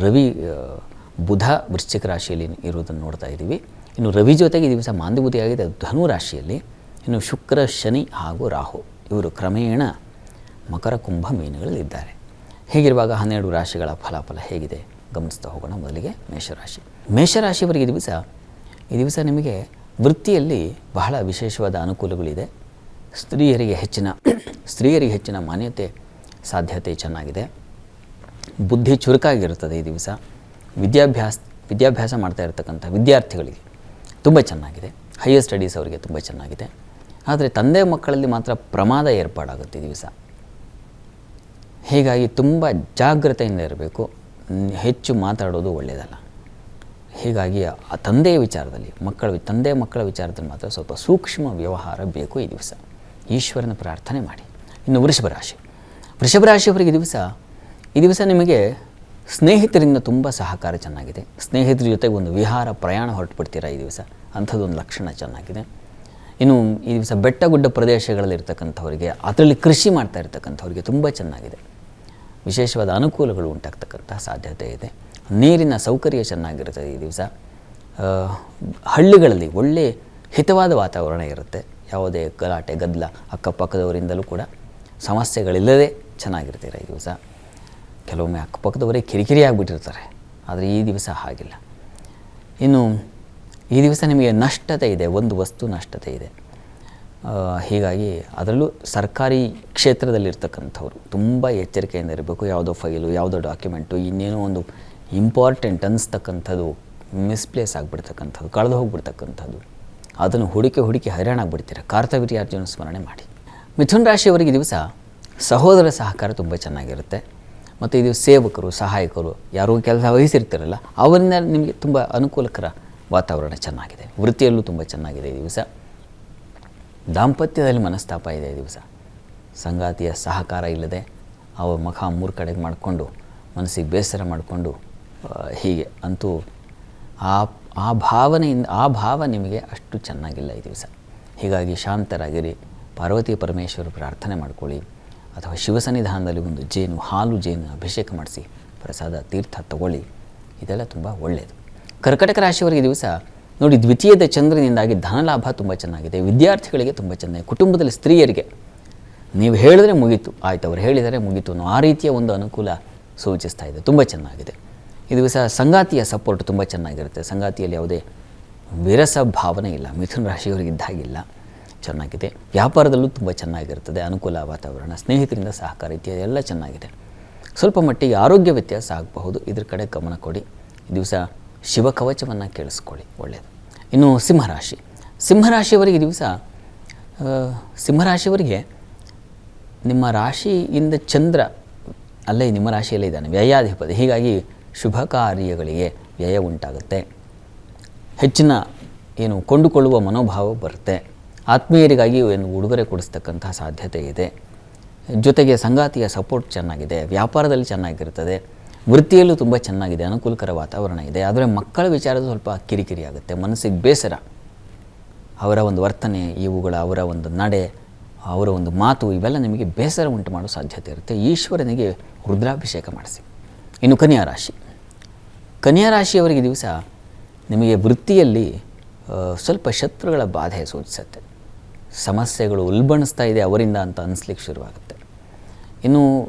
ರವಿ ಬುಧ ವೃಶ್ಚಿಕ ರಾಶಿಯಲ್ಲಿ ಇರುವುದನ್ನು ನೋಡ್ತಾ ಇದ್ದೀವಿ. ಇನ್ನು ರವಿ ಜೊತೆಗೆ ಈ ದಿವಸ ಮಾಂದಿಬುದ್ಧಿಯಾಗಿದೆ, ಅದು ಧನು ರಾಶಿಯಲ್ಲಿ. ಇನ್ನು ಶುಕ್ರ, ಶನಿ ಹಾಗೂ ರಾಹು ಇವರು ಕ್ರಮೇಣ ಮಕರ, ಕುಂಭ, ಮೀನುಗಳಲ್ಲಿದ್ದಾರೆ. ಹೀಗಿರುವಾಗ 12 ರಾಶಿಗಳ ಫಲಾಫಲ ಹೇಗಿದೆ ಗಮನಿಸ್ತಾ ಹೋಗೋಣ. ಮೊದಲಿಗೆ ಮೇಷರಾಶಿಯವರಿಗೆ ಈ ದಿವಸ ನಿಮಗೆ ವೃತ್ತಿಯಲ್ಲಿ ಬಹಳ ವಿಶೇಷವಾದ ಅನುಕೂಲಗಳಿದೆ. ಸ್ತ್ರೀಯರಿಗೆ ಹೆಚ್ಚಿನ ಮಾನ್ಯತೆ ಸಾಧ್ಯತೆ ಚೆನ್ನಾಗಿದೆ. ಬುದ್ಧಿ ಚುರುಕಾಗಿರುತ್ತದೆ ಈ ದಿವಸ. ವಿದ್ಯಾಭ್ಯಾಸ ಮಾಡ್ತಾ ಇರತಕ್ಕಂಥ ವಿದ್ಯಾರ್ಥಿಗಳಿಗೆ ತುಂಬ ಚೆನ್ನಾಗಿದೆ. ಹೈಯರ್ ಸ್ಟಡೀಸ್ ಅವರಿಗೆ ತುಂಬ ಚೆನ್ನಾಗಿದೆ. ಆದರೆ ತಂದೆ ಮಕ್ಕಳಲ್ಲಿ ಮಾತ್ರ ಪ್ರಮಾದ ಏರ್ಪಾಡಾಗುತ್ತೆ ಈ ದಿವಸ. ಹೀಗಾಗಿ ತುಂಬ ಜಾಗ್ರತೆಯಿಂದ ಇರಬೇಕು. ಹೆಚ್ಚು ಮಾತಾಡೋದು ಒಳ್ಳೆಯದಲ್ಲ. ಹೀಗಾಗಿ ಆ ತಂದೆಯ ವಿಚಾರದಲ್ಲಿ, ತಂದೆ ಮಕ್ಕಳ ವಿಚಾರದಲ್ಲಿ ಮಾತ್ರ ಸ್ವಲ್ಪ ಸೂಕ್ಷ್ಮ ವ್ಯವಹಾರ ಬೇಕು ಈ ದಿವಸ. ಈಶ್ವರನ ಪ್ರಾರ್ಥನೆ ಮಾಡಿ. ಇನ್ನು ವೃಷಭ ರಾಶಿಯವರಿಗೆ ಈ ದಿವಸ ನಿಮಗೆ ಸ್ನೇಹಿತರಿಂದ ತುಂಬ ಸಹಕಾರ ಚೆನ್ನಾಗಿದೆ. ಸ್ನೇಹಿತರ ಜೊತೆಗೆ ಒಂದು ವಿಹಾರ ಪ್ರಯಾಣ ಹೊರಟುಬಿಡ್ತೀರಾ ಈ ದಿವಸ, ಅಂಥದ್ದೊಂದು ಲಕ್ಷಣ ಚೆನ್ನಾಗಿದೆ. ಇನ್ನು ಈ ದಿವಸ ಬೆಟ್ಟ ಗುಡ್ಡ ಪ್ರದೇಶಗಳಲ್ಲಿ ಇರ್ತಕ್ಕಂಥವರಿಗೆ, ಅದರಲ್ಲಿ ಕೃಷಿ ಮಾಡ್ತಾ ಇರ್ತಕ್ಕಂಥವ್ರಿಗೆ ತುಂಬ ಚೆನ್ನಾಗಿದೆ. ವಿಶೇಷವಾದ ಅನುಕೂಲಗಳು ಉಂಟಾಗ್ತಕ್ಕಂಥ ಸಾಧ್ಯತೆ ಇದೆ. ನೀರಿನ ಸೌಕರ್ಯ ಚೆನ್ನಾಗಿರುತ್ತದೆ ಈ ದಿವಸ. ಹಳ್ಳಿಗಳಲ್ಲಿ ಒಳ್ಳೆಯ ಹಿತವಾದ ವಾತಾವರಣ ಇರುತ್ತೆ. ಯಾವುದೇ ಗಲಾಟೆ ಗದ್ದಲ ಅಕ್ಕಪಕ್ಕದವರಿಂದಲೂ ಕೂಡ ಸಮಸ್ಯೆಗಳಿಲ್ಲದೆ ಚೆನ್ನಾಗಿರ್ತೀರ ಈ ದಿವಸ. ಕೆಲವೊಮ್ಮೆ ಅಕ್ಕಪಕ್ಕದವರೇ ಕಿರಿಕಿರಿ ಆಗಿಬಿಟ್ಟಿರ್ತಾರೆ, ಆದರೆ ಈ ದಿವಸ ಹಾಗಿಲ್ಲ. ಇನ್ನು ಈ ದಿವಸ ನಿಮಗೆ ನಷ್ಟತೆ ಇದೆ, ಒಂದು ವಸ್ತು ನಷ್ಟತೆ ಇದೆ. ಹೀಗಾಗಿ ಅದರಲ್ಲೂ ಸರ್ಕಾರಿ ಕ್ಷೇತ್ರದಲ್ಲಿರ್ತಕ್ಕಂಥವ್ರು ತುಂಬ ಎಚ್ಚರಿಕೆಯಿಂದ ಇರಬೇಕು. ಯಾವುದೋ ಫೈಲು, ಯಾವುದೋ ಡಾಕ್ಯುಮೆಂಟು, ಇನ್ನೇನೋ ಒಂದು ಇಂಪಾರ್ಟೆಂಟ್ ಅನ್ನಿಸ್ತಕ್ಕಂಥದ್ದು ಮಿಸ್ಪ್ಲೇಸ್ ಆಗಿಬಿಡ್ತಕ್ಕಂಥದ್ದು, ಕಳೆದು ಹೋಗಿಬಿಡ್ತಕ್ಕಂಥದ್ದು, ಅದನ್ನು ಹುಡುಕಿ ಹೈರಾಣ ಆಗಿಬಿಡ್ತೀರ. ಕಾರ್ತವೀರ್ಯಾರ್ಜುನ ಸ್ಮರಣೆ ಮಾಡಿ. ಮಿಥುನ ರಾಶಿಯವರಿಗೆ ಈ ದಿವಸ ಸಹೋದರ ಸಹಕಾರ ತುಂಬ ಚೆನ್ನಾಗಿರುತ್ತೆ. ಮತ್ತು ಇದು ಸೇವಕರು, ಸಹಾಯಕರು, ಯಾರೋ ಕೆಲಸ ವಹಿಸಿರ್ತಾರಲ್ಲ, ಅವರಿಂದ ನಿಮಗೆ ತುಂಬ ಅನುಕೂಲಕರ ವಾತಾವರಣ ಚೆನ್ನಾಗಿದೆ. ವೃತ್ತಿಯಲ್ಲೂ ತುಂಬ ಚೆನ್ನಾಗಿದೆ ಈ ದಿವಸ. ದಾಂಪತ್ಯದಲ್ಲಿ ಮನಸ್ತಾಪ ಇದೆ ಈ ದಿವಸ. ಸಂಗಾತಿಯ ಸಹಕಾರ ಇಲ್ಲದೆ ಅವರ ಮುಖ 3 ಕಡೆಗೆ ಮಾಡಿಕೊಂಡು ಮನಸ್ಸಿಗೆ ಬೇಸರ ಮಾಡಿಕೊಂಡು ಹೀಗೆ ಅಂತೂ ಆ ಭಾವ ನಿಮಗೆ ಅಷ್ಟು ಚೆನ್ನಾಗಿಲ್ಲ ಈ ದಿವಸ. ಹೀಗಾಗಿ ಶಾಂತರಾಗಿರಿ. ಪಾರ್ವತಿ ಪರಮೇಶ್ವರ ಪ್ರಾರ್ಥನೆ ಮಾಡ್ಕೊಳ್ಳಿ, ಅಥವಾ ಶಿವಸನ್ನಿಧಾನದಲ್ಲಿ ಒಂದು ಹಾಲು ಜೇನು ಅಭಿಷೇಕ ಮಾಡಿಸಿ ಪ್ರಸಾದ ತೀರ್ಥ ತಗೊಳ್ಳಿ. ಇದೆಲ್ಲ ತುಂಬ ಒಳ್ಳೆಯದು. ಕರ್ಕಟಕ ರಾಶಿಯವರಿಗೆ ದಿವಸ ನೋಡಿ, ದ್ವಿತೀಯದ ಚಂದ್ರನಿಂದಾಗಿ ಧನಲಾಭ ತುಂಬ ಚೆನ್ನಾಗಿದೆ. ವಿದ್ಯಾರ್ಥಿಗಳಿಗೆ ತುಂಬ ಚೆನ್ನಾಗಿದೆ. ಕುಟುಂಬದಲ್ಲಿ ಸ್ತ್ರೀಯರಿಗೆ ನೀವು ಹೇಳಿದ್ರೆ ಮುಗೀತು, ಆಯ್ತು ಅವ್ರು ಹೇಳಿದರೆ ಮುಗೀತು ಅನ್ನೋ ಆ ರೀತಿಯ ಒಂದು ಅನುಕೂಲ ಸೂಚಿಸ್ತಾ ಇದೆ. ತುಂಬ ಚೆನ್ನಾಗಿದೆ ಈ ದಿವಸ. ಸಂಗಾತಿಯ ಸಪೋರ್ಟ್ ತುಂಬ ಚೆನ್ನಾಗಿರುತ್ತೆ. ಸಂಗಾತಿಯಲ್ಲಿ ಯಾವುದೇ ವಿರಸ ಭಾವನೆ ಇಲ್ಲ, ಮಿಥುನ ರಾಶಿಯವರಿಗಿದ್ದಾಗಿಲ್ಲ, ಚೆನ್ನಾಗಿದೆ. ವ್ಯಾಪಾರದಲ್ಲೂ ತುಂಬ ಚೆನ್ನಾಗಿರ್ತದೆ, ಅನುಕೂಲ ವಾತಾವರಣ, ಸ್ನೇಹಿತರಿಂದ ಸಹಕಾರ ಇತ್ಯಾದಿ ಎಲ್ಲ ಚೆನ್ನಾಗಿದೆ. ಸ್ವಲ್ಪ ಮಟ್ಟಿಗೆ ಆರೋಗ್ಯ ವ್ಯತ್ಯಾಸ ಆಗಬಹುದು, ಇದ್ರ ಕಡೆ ಗಮನ ಕೊಡಿ. ಈ ದಿವಸ ಶಿವಕವಚವನ್ನು ಕೇಳಿಸ್ಕೊಳ್ಳಿ, ಒಳ್ಳೆಯದು. ಇನ್ನು ಸಿಂಹರಾಶಿ. ಸಿಂಹರಾಶಿಯವರಿಗೆ ಈ ದಿವಸ ಸಿಂಹರಾಶಿಯವರಿಗೆ ನಿಮ್ಮ ರಾಶಿಯಿಂದ ಚಂದ್ರ ಅಲ್ಲೇ ನಿಮ್ಮ ರಾಶಿಯಲ್ಲೇ ಇದ್ದಾನೆ, ವ್ಯಯಾಧಿಪತಿ. ಹೀಗಾಗಿ ಶುಭ ಕಾರ್ಯಗಳಿಗೆ ವ್ಯಯ ಉಂಟಾಗುತ್ತೆ. ಹೆಚ್ಚಿನ ಕೊಂಡುಕೊಳ್ಳುವ ಮನೋಭಾವ ಬರುತ್ತೆ. ಆತ್ಮೀಯರಿಗಾಗಿ ಏನು ಉಡುಗೊರೆ ಕೊಡಿಸ್ತಕ್ಕಂತಹ ಸಾಧ್ಯತೆ ಇದೆ. ಜೊತೆಗೆ ಸಂಗಾತಿಯ ಸಪೋರ್ಟ್ ಚೆನ್ನಾಗಿದೆ. ವ್ಯಾಪಾರದಲ್ಲಿ ಚೆನ್ನಾಗಿರ್ತದೆ. ವೃತ್ತಿಯಲ್ಲೂ ತುಂಬ ಚೆನ್ನಾಗಿದೆ, ಅನುಕೂಲಕರ ವಾತಾವರಣ ಇದೆ. ಆದರೆ ಮಕ್ಕಳ ವಿಚಾರದ ಸ್ವಲ್ಪ ಕಿರಿಕಿರಿ ಆಗುತ್ತೆ, ಮನಸ್ಸಿಗೆ ಬೇಸರ. ಅವರ ಒಂದು ವರ್ತನೆ, ಅವರ ಒಂದು ನಡೆ, ಅವರ ಒಂದು ಮಾತು, ಇವೆಲ್ಲ ನಿಮಗೆ ಬೇಸರ ಉಂಟು ಮಾಡೋ ಸಾಧ್ಯತೆ ಇರುತ್ತೆ. ಈಶ್ವರನಿಗೆ ರುದ್ರಾಭಿಷೇಕ ಮಾಡಿಸಿ. ಇನ್ನು ಕನ್ಯಾ ರಾಶಿ. ಕನ್ಯಾ ರಾಶಿಯವರಿಗೆ ದಿವಸ ನಿಮಗೆ ವೃತ್ತಿಯಲ್ಲಿ ಸ್ವಲ್ಪ ಶತ್ರುಗಳ ಬಾಧೆ ಸೂಚಿಸುತ್ತೆ. ಸಮಸ್ಯೆಗಳು ಉಲ್ಬಣಿಸ್ತಾ ಇದೆ ಅವರಿಂದ ಅಂತ ಅನಿಸ್ಲಿಕ್ಕೆ ಶುರುವಾಗುತ್ತೆ. ಇನ್ನು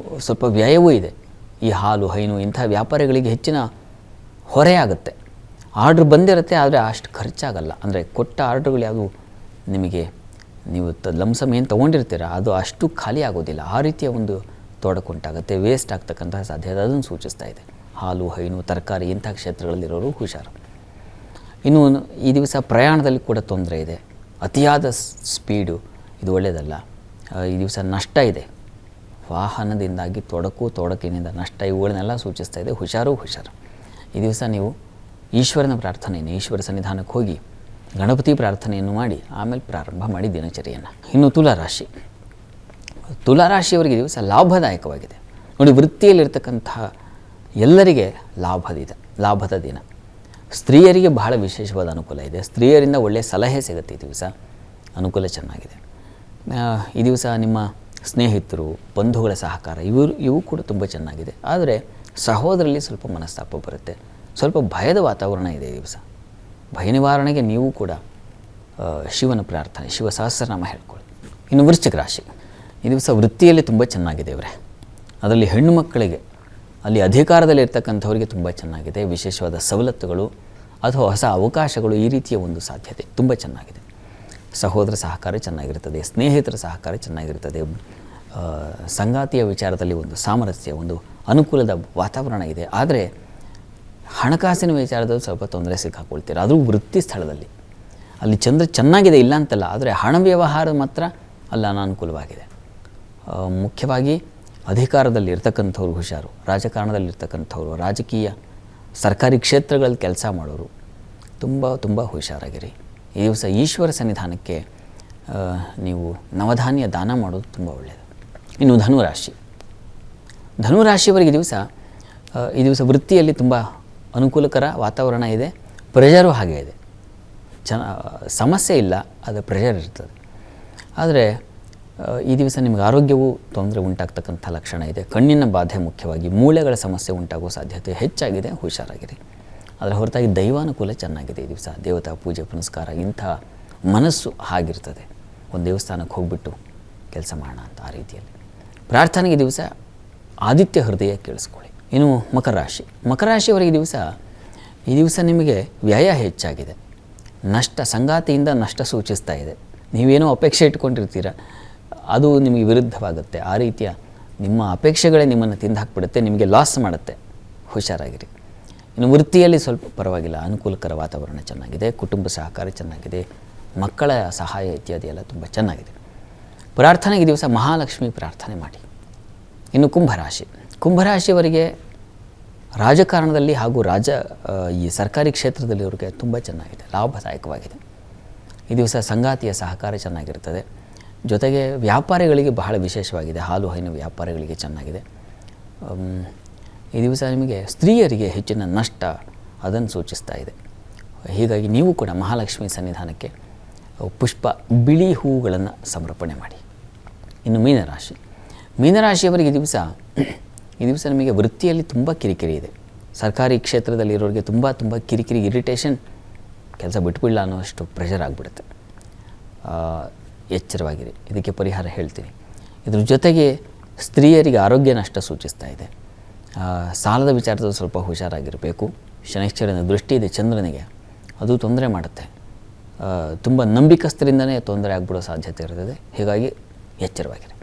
ಸ್ವಲ್ಪ ವ್ಯಯವೂ ಇದೆ. ಈ ಹಾಲು ಹೈನು ಇಂಥ ವ್ಯಾಪಾರಿಗಳಿಗೆ ಹೆಚ್ಚಿನ ಹೊರೆಯಾಗುತ್ತೆ. ಆರ್ಡ್ರ್ ಬಂದಿರುತ್ತೆ, ಆದರೆ ಅಷ್ಟು ಖರ್ಚಾಗಲ್ಲ. ಅಂದರೆ ಕೊಟ್ಟ ಆರ್ಡ್ರ್ಗಳು ಯಾವುದು ನಿಮಗೆ ನೀವು ಲಂಸಮ್ ಏನು ತೊಗೊಂಡಿರ್ತೀರ ಅದು ಅಷ್ಟು ಖಾಲಿ ಆಗೋದಿಲ್ಲ. ಆ ರೀತಿಯ ಒಂದು ತೊಡಕುಂಟಾಗುತ್ತೆ, ವೇಸ್ಟ್ ಆಗ್ತಕ್ಕಂತಹ ಸಾಧ್ಯತೆ ಅದನ್ನು ಸೂಚಿಸ್ತಾ ಇದೆ. ಹಾಲು ಹೈನು ತರಕಾರಿ ಇಂಥ ಕ್ಷೇತ್ರಗಳಲ್ಲಿರೋರು ಹುಷಾರು. ಇನ್ನು ಈ ದಿವಸ ಪ್ರಯಾಣದಲ್ಲಿ ಕೂಡ ತೊಂದರೆ ಇದೆ. ಅತಿಯಾದ ಸ್ಪೀಡು ಇದು ಒಳ್ಳೆಯದಲ್ಲ. ಈ ದಿವಸ ನಷ್ಟ ಇದೆ. ವಾಹನದಿಂದಾಗಿ ತೊಡಕಿನಿಂದ ನಷ್ಟ, ಇವುಗಳನ್ನೆಲ್ಲ ಸೂಚಿಸ್ತಾ ಇದೆ. ಹುಷಾರು. ಈ ದಿವಸ ನೀವು ಈಶ್ವರನ ಪ್ರಾರ್ಥನೆಯನ್ನು, ಈಶ್ವರ ಸನ್ನಿಧಾನಕ್ಕೆ ಹೋಗಿ ಗಣಪತಿ ಪ್ರಾರ್ಥನೆಯನ್ನು ಮಾಡಿ ಆಮೇಲೆ ಪ್ರಾರಂಭ ಮಾಡಿ ದಿನಚರಿಯನ್ನು. ಇನ್ನು ತುಲಾರಾಶಿ. ತುಲಾರಾಶಿಯವರಿಗೆ ದಿವಸ ಲಾಭದಾಯಕವಾಗಿದೆ. ನೋಡಿ, ವೃತ್ತಿಯಲ್ಲಿರ್ತಕ್ಕಂತಹ ಎಲ್ಲರಿಗೆ ಲಾಭದ ದಿನ. ಸ್ತ್ರೀಯರಿಗೆ ಬಹಳ ವಿಶೇಷವಾದ ಅನುಕೂಲ ಇದೆ. ಸ್ತ್ರೀಯರಿಂದ ಒಳ್ಳೆಯ ಸಲಹೆ ಸಿಗುತ್ತೆ. ಈ ದಿವಸ ಅನುಕೂಲ ಚೆನ್ನಾಗಿದೆ. ಈ ದಿವಸ ನಿಮ್ಮ ಸ್ನೇಹಿತರು, ಬಂಧುಗಳ ಸಹಕಾರ ಇವು ಕೂಡ ತುಂಬ ಚೆನ್ನಾಗಿದೆ. ಆದರೆ ಸಹೋದರಲ್ಲಿ ಸ್ವಲ್ಪ ಮನಸ್ತಾಪ ಬರುತ್ತೆ. ಸ್ವಲ್ಪ ಭಯದ ವಾತಾವರಣ ಇದೆ ಈ ದಿವಸ. ಭಯ ನಿವಾರಣೆಗೆ ನೀವು ಕೂಡ ಶಿವನ ಪ್ರಾರ್ಥನೆ, ಶಿವ ಸಹಸ್ರನಾಮ ಹೇಳ್ಕೊಳ್ಳಿ. ಇನ್ನು ವೃಶ್ಚಿಕ ರಾಶಿ. ಈ ದಿವಸ ವೃತ್ತಿಯಲ್ಲಿ ತುಂಬ ಚೆನ್ನಾಗಿದೆ ಇವರೇ. ಅದರಲ್ಲಿ ಹೆಣ್ಣು ಮಕ್ಕಳಿಗೆ, ಅಲ್ಲಿ ಅಧಿಕಾರದಲ್ಲಿ ಇರ್ತಕ್ಕಂಥವರಿಗೆ ತುಂಬ ಚೆನ್ನಾಗಿದೆ. ವಿಶೇಷವಾದ ಸವಲತ್ತುಗಳು ಅಥವಾ ಹೊಸ ಅವಕಾಶಗಳು, ಈ ರೀತಿಯ ಒಂದು ಸಾಧ್ಯತೆ ತುಂಬ ಚೆನ್ನಾಗಿದೆ. ಸಹೋದರ ಸಹಕಾರ ಚೆನ್ನಾಗಿರ್ತದೆ, ಸ್ನೇಹಿತರ ಸಹಕಾರ ಚೆನ್ನಾಗಿರ್ತದೆ. ಸಂಗಾತಿಯ ವಿಚಾರದಲ್ಲಿ ಒಂದು ಸಾಮರಸ್ಯ, ಒಂದು ಅನುಕೂಲದ ವಾತಾವರಣ ಇದೆ. ಆದರೆ ಹಣಕಾಸಿನ ವಿಚಾರದಲ್ಲಿ ಸ್ವಲ್ಪ ತೊಂದರೆ ಸಿಕ್ಕಾಕೊಳ್ತೀರ. ಅದು ವೃತ್ತಿ ಸ್ಥಳದಲ್ಲಿ. ಅಲ್ಲಿ ಚಂದ್ರ ಚೆನ್ನಾಗಿದೆ, ಇಲ್ಲ ಅಂತಲ್ಲ. ಆದರೆ ಹಣ ವ್ಯವಹಾರ ಮಾತ್ರ ಅಲ್ಲಿ ಅನಾನುಕೂಲವಾಗಿದೆ. ಮುಖ್ಯವಾಗಿ ಅಧಿಕಾರದಲ್ಲಿ ಇರ್ತಕ್ಕಂಥವ್ರು ಹುಷಾರು. ರಾಜಕಾರಣದಲ್ಲಿರ್ತಕ್ಕಂಥವ್ರು, ರಾಜಕೀಯ ಸರ್ಕಾರಿ ಕ್ಷೇತ್ರಗಳಲ್ಲಿ ಕೆಲಸ ಮಾಡೋರು ತುಂಬ ಹುಷಾರಾಗಿರಿ. ಈ ದಿವಸ ಈಶ್ವರ ಸನ್ನಿಧಾನಕ್ಕೆ ನೀವು ನವಧಾನ್ಯ ದಾನ ಮಾಡೋದು ತುಂಬ ಒಳ್ಳೆಯದು. ಇನ್ನು ಧನುರಾಶಿ. ಧನುರಾಶಿಯವರಿಗೆ ಈ ದಿವಸ ವೃತ್ತಿಯಲ್ಲಿ ತುಂಬ ಅನುಕೂಲಕರ ವಾತಾವರಣ ಇದೆ. ಪ್ರೆಷರು ಹಾಗೆ ಇದೆ. ಸಮಸ್ಯೆ ಇಲ್ಲ, ಅದು ಪ್ರೆಷರ್ ಇರ್ತದೆ. ಆದರೆ ಈ ದಿವಸ ನಿಮಗೆ ಆರೋಗ್ಯವು ತೊಂದರೆ ಉಂಟಾಗ್ತಕ್ಕಂಥ ಲಕ್ಷಣ ಇದೆ. ಕಣ್ಣಿನ ಬಾಧೆ, ಮುಖ್ಯವಾಗಿ ಮೂಳೆಗಳ ಸಮಸ್ಯೆ ಉಂಟಾಗುವ ಸಾಧ್ಯತೆ ಹೆಚ್ಚಾಗಿದೆ. ಹುಷಾರಾಗಿರಿ. ಅದರ ಹೊರತಾಗಿ ದೈವಾನುಕೂಲ ಚೆನ್ನಾಗಿದೆ. ಈ ದಿವಸ ದೇವತಾ ಪೂಜೆ ಪುನಸ್ಕಾರ ಇಂಥ ಮನಸ್ಸು ಹಾಗಿರ್ತದೆ. ಒಂದು ದೇವಸ್ಥಾನಕ್ಕೆ ಹೋಗ್ಬಿಟ್ಟು ಕೆಲಸ ಮಾಡೋಣ ಅಂತ ಆ ರೀತಿಯಲ್ಲಿ ಪ್ರಾರ್ಥನೆಗೆ ದಿವಸ ಆದಿತ್ಯ ಹೃದಯ ಕೇಳಿಸ್ಕೊಳ್ಳಿ. ಇನ್ನು ಮಕರ ರಾಶಿ. ಮಕರ ರಾಶಿಯವರಿಗೆ ಈ ದಿವಸ ನಿಮಗೆ ವ್ಯಯ ಹೆಚ್ಚಾಗಿದೆ. ನಷ್ಟ, ಸಂಗಾತಿಯಿಂದ ನಷ್ಟ ಸೂಚಿಸ್ತಾ ಇದೆ. ನೀವೇನೋ ಅಪೇಕ್ಷೆ ಇಟ್ಕೊಂಡಿರ್ತೀರ, ಅದು ನಿಮಗೆ ವಿರುದ್ಧವಾಗುತ್ತೆ. ಆ ರೀತಿಯ ನಿಮ್ಮ ಅಪೇಕ್ಷೆಗಳೇ ನಿಮ್ಮನ್ನು ತಿಂದು ಹಾಕಿಬಿಡುತ್ತೆ, ನಿಮಗೆ ಲಾಸ್ ಮಾಡುತ್ತೆ. ಹುಷಾರಾಗಿರಿ. ಇನ್ನು ವೃತ್ತಿಯಲ್ಲಿ ಸ್ವಲ್ಪ ಪರವಾಗಿಲ್ಲ, ಅನುಕೂಲಕರ ವಾತಾವರಣ ಚೆನ್ನಾಗಿದೆ. ಕುಟುಂಬ ಸಹಕಾರ ಚೆನ್ನಾಗಿದೆ. ಮಕ್ಕಳ ಸಹಾಯ ಇತ್ಯಾದಿ ಎಲ್ಲ ತುಂಬ ಚೆನ್ನಾಗಿದೆ. ಪ್ರಾರ್ಥನೆಗೆ ದಿವಸ ಮಹಾಲಕ್ಷ್ಮಿ ಪ್ರಾರ್ಥನೆ ಮಾಡಿ. ಇನ್ನು ಕುಂಭರಾಶಿ. ಕುಂಭರಾಶಿಯವರಿಗೆ ರಾಜಕಾರಣದಲ್ಲಿ ಹಾಗೂ ಈ ಸರ್ಕಾರಿ ಕ್ಷೇತ್ರದಲ್ಲಿವರಿಗೆ ತುಂಬ ಚೆನ್ನಾಗಿದೆ, ಲಾಭದಾಯಕವಾಗಿದೆ. ಈ ದಿವಸ ಸಂಗಾತಿಯ ಸಹಕಾರ ಚೆನ್ನಾಗಿರ್ತದೆ. ಜೊತೆಗೆ ವ್ಯಾಪಾರಿಗಳಿಗೆ ಬಹಳ ವಿಶೇಷವಾಗಿದೆ. ಹಾಲು ಹೈನು ವ್ಯಾಪಾರಿಗಳಿಗೆ ಚೆನ್ನಾಗಿದೆ. ಈ ದಿವಸ ನಿಮಗೆ ಸ್ತ್ರೀಯರಿಗೆ ಹೆಚ್ಚಿನ ನಷ್ಟ ಅದನ್ನು ಸೂಚಿಸ್ತಾ ಇದೆ. ಹೀಗಾಗಿ ನೀವು ಕೂಡ ಮಹಾಲಕ್ಷ್ಮಿ ಸನ್ನಿಧಾನಕ್ಕೆ ಬಿಳಿ ಹೂಗಳನ್ನು ಸಮರ್ಪಣೆ ಮಾಡಿ. ಇನ್ನು ಮೀನರಾಶಿ. ಮೀನರಾಶಿಯವರಿಗೆ ಈ ದಿವಸ ನಿಮಗೆ ವೃತ್ತಿಯಲ್ಲಿ ತುಂಬ ಕಿರಿಕಿರಿ ಇದೆ. ಸರ್ಕಾರಿ ಕ್ಷೇತ್ರದಲ್ಲಿರೋರಿಗೆ ತುಂಬ ಕಿರಿಕಿರಿ, ಇರಿಟೇಷನ್, ಕೆಲಸ ಬಿಟ್ಬಿಡಲ್ಲ ಅನ್ನೋಷ್ಟು ಪ್ರೆಷರ್ ಆಗಿಬಿಡುತ್ತೆ. ಎಚ್ಚರವಾಗಿರಿ. ಇದಕ್ಕೆ ಪರಿಹಾರ ಹೇಳ್ತೀನಿ. ಇದ್ರ ಜೊತೆಗೆ ಸ್ತ್ರೀಯರಿಗೆ ಆರೋಗ್ಯ ನಷ್ಟ ಸೂಚಿಸ್ತಾ ಇದೆ. ಸಾಲದ ವಿಚಾರದಲ್ಲಿ ಸ್ವಲ್ಪ ಹುಷಾರಾಗಿರಬೇಕು. ಶನೈಶ್ಚರನ ದೃಷ್ಟಿ ಇದೆ ಚಂದ್ರನಿಗೆ, ಅದು ತೊಂದರೆ ಮಾಡುತ್ತೆ. ತುಂಬ ನಂಬಿಕಸ್ಥರಿಂದನೇ ತೊಂದರೆ ಆಗಿಬಿಡೋ ಸಾಧ್ಯತೆ ಇರ್ತದೆ. ಹೀಗಾಗಿ ಎಚ್ಚರವಾಗಿರಿ.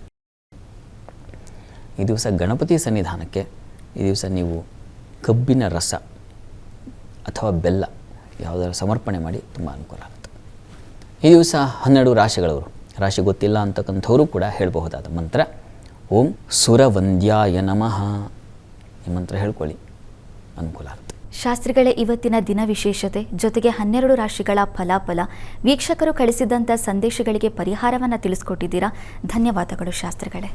ಈ ದಿವಸ ಗಣಪತಿ ಸನ್ನಿಧಾನಕ್ಕೆ ಈ ದಿವಸ ನೀವು ಕಬ್ಬಿನ ರಸ ಅಥವಾ ಬೆಲ್ಲ ಯಾವುದಾದ್ರು ಸಮರ್ಪಣೆ ಮಾಡಿ ತುಂಬ ಅನುಕೂಲ ಆಗುತ್ತೆ. ಈ ದಿವಸ 12 ರಾಶಿಗಳವರು, ರಾಶಿ ಗೊತ್ತಿಲ್ಲ ಅಂತಕ್ಕಂಥವರು ಕೂಡ ಹೇಳಬಹುದಾದ ಮಂತ್ರ ಓಂ ಸುರವಂದ್ಯಾಯ ನಮಃ. ಈ ಮಂತ್ರ ಹೇಳ್ಕೊಳ್ಳಿ, ಅನುಕೂಲ ಆಗುತ್ತೆ. ಶಾಸ್ತ್ರಿಗಳೇ, ಇವತ್ತಿನ ದಿನ ವಿಶೇಷತೆ ಜೊತೆಗೆ 12 ರಾಶಿಗಳ ಫಲಾಫಲ ವೀಕ್ಷಕರು ಕಳಿಸಿದಂಥ ಸಂದೇಶಗಳಿಗೆ ಪರಿಹಾರವನ್ನು ತಿಳಿಸ್ಕೊಟ್ಟಿದ್ದೀರಾ. ಧನ್ಯವಾದಗಳು ಶಾಸ್ತ್ರಿಗಳೇ.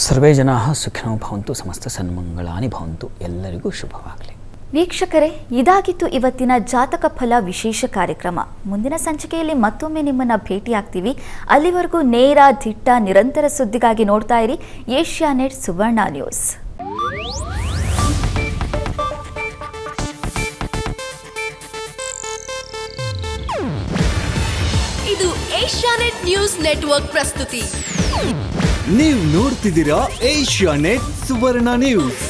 ಸರ್ವೇ ಜನಾಃ ಸುಖಿನೋ ಭವಂತು, ಸಮಸ್ತ ಸನ್ಮಂಗಳಾನಿ ಭವಂತು. ಎಲ್ಲರಿಗೂ ಶುಭವಾಗಲಿ. ವೀಕ್ಷಕರೇ, ಇದಾಗಿತ್ತು ಇವತ್ತಿನ ಜಾತಕ ಫಲ ವಿಶೇಷ ಕಾರ್ಯಕ್ರಮ. ಮುಂದಿನ ಸಂಚಿಕೆಯಲ್ಲಿ ಮತ್ತೊಮ್ಮೆ ನಿಮ್ಮನ್ನು ಭೇಟಿಯಾಗ್ತೀವಿ. ಅಲ್ಲಿವರೆಗೂ ನೇರ, ದಿಟ್ಟ, ನಿರಂತರ ಸುದ್ದಿಗಾಗಿ ನೋಡ್ತಾ ಇರಿ ಏಷ್ಯಾನೆಟ್ ಸುವರ್ಣ ನ್ಯೂಸ್. ಇದು ಏಷ್ಯಾನೆಟ್ ನ್ಯೂಸ್ ನೆಟ್ವರ್ಕ್ ಪ್ರಸ್ತುತಿ. ನೀವು ನೋಡ್ತಿದ್ದೀರಾ ಏಷ್ಯಾನೆಟ್ ಸುವರ್ಣ ನ್ಯೂಸ್.